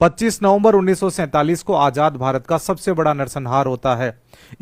25 नवंबर 1947 को आजाद भारत का सबसे बड़ा नरसंहार होता है।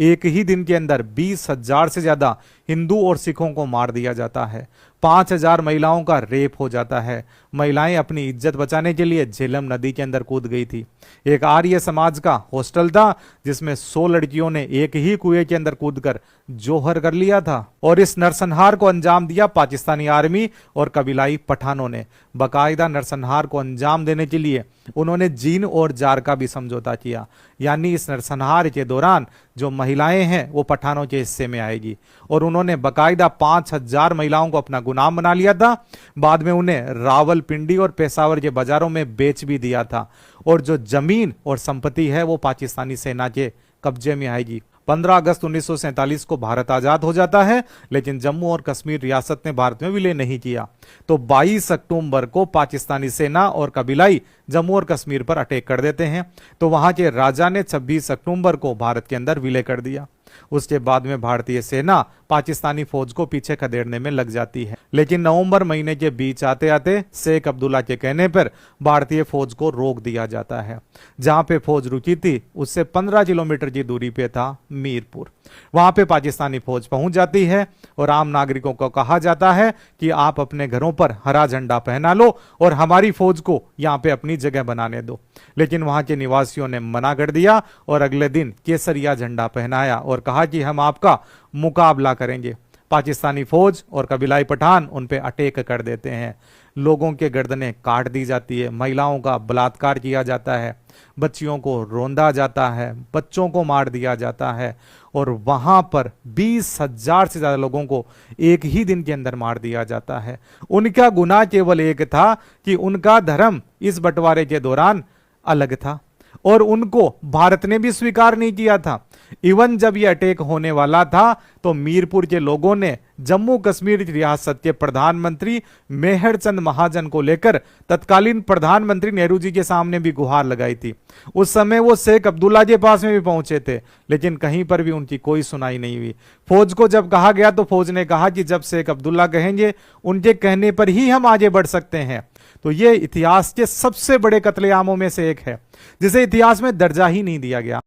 एक ही दिन के अंदर 20,000 से ज्यादा हिंदू और सिखों को मार दिया जाता है। 5,000 महिलाओं का रेप हो जाता है। महिलाएं अपनी इज्जत बचाने के लिए झेलम नदी के अंदर कूद गई थी। एक आर्य समाज का हॉस्टल था जिसमें 100 लड़कियों ने एक ही कुएं के अंदर कूदकर जोहर कर लिया था। और इस नरसंहार को अंजाम दिया पाकिस्तानी आर्मी और कबीलाई पठानों ने। बाकायदा नरसंहार को अंजाम देने के लिए उन्होंने जीन और जार का भी समझौता किया, यानी इस नरसंहार के दौरान जो महिलाएं हैं वो पठानों के हिस्से में आएगी। और उन्होंने बाकायदा 5,000 महिलाओं को अपना गुलाम बना लिया था। बाद में उन्हें रावलपिंडी और पेशावर के बाजारों में बेच भी दिया था। और जो जमीन और संपत्ति है वो पाकिस्तानी सेना के कब्जे में आएगी। 15 अगस्त 1947 को भारत आजाद हो जाता है, लेकिन जम्मू और कश्मीर रियासत ने भारत में विलय नहीं किया। तो 22 अक्टूबर को पाकिस्तानी सेना और कबीलाई जम्मू और कश्मीर पर अटैक कर देते हैं। तो वहां के राजा ने 26 अक्टूबर को भारत के अंदर विलय कर दिया। उसके बाद में भारतीय सेना पाकिस्तानी फौज को पीछे खदेड़ने में लग जाती है। लेकिन नवंबर महीने के बीच आते आते शेख अब्दुल्ला के कहने पर भारतीय फौज को रोक दिया जाता है। जहां पे फौज रुकी थी उससे 15 किलोमीटर की दूरी पे था मीरपुर। वहां पे पाकिस्तानी फौज पहुंच जाती है और आम नागरिकों को कहा जाता है कि आप अपने घरों पर हरा झंडा पहना लो और हमारी फौज को यहां पे अपनी जगह बनाने दो। लेकिन वहां के निवासियों ने मना कर दिया और अगले दिन केसरिया झंडा पहनाया और कहा कि हम आपका मुकाबला करेंगे। पाकिस्तानी फौज और कबीलाई पठान उन पे अटैक कर देते हैं। लोगों के गर्दनें काट दी जाती है, महिलाओं का बलात्कार किया जाता है, बच्चियों को रौंदा जाता है, बच्चों को मार दिया जाता है। और वहां पर 20,000 से ज्यादा लोगों को एक ही दिन के अंदर मार दिया जाता है। उनका गुनाह केवल एक था कि उनका धर्म इस बंटवारे के दौरान अलग था और उनको भारत ने भी स्वीकार नहीं किया था। इवन जब यह अटैक होने वाला था तो मीरपुर के लोगों ने जम्मू कश्मीर रियासत के प्रधानमंत्री मेहर चंद महाजन को लेकर तत्कालीन प्रधानमंत्री नेहरू जी के सामने भी गुहार लगाई थी। उस समय वो शेख अब्दुल्ला के पास में भी पहुंचे थे, लेकिन कहीं पर भी उनकी कोई सुनाई नहीं हुई। फौज को जब कहा गया तो फौज ने कहा कि जब शेख अब्दुल्ला कहेंगे उनके कहने पर ही हम आगे बढ़ सकते हैं। तो ये इतिहास के सबसे बड़े कत्लेआमों में से एक है जिसे इतिहास में दर्जा ही नहीं दिया गया।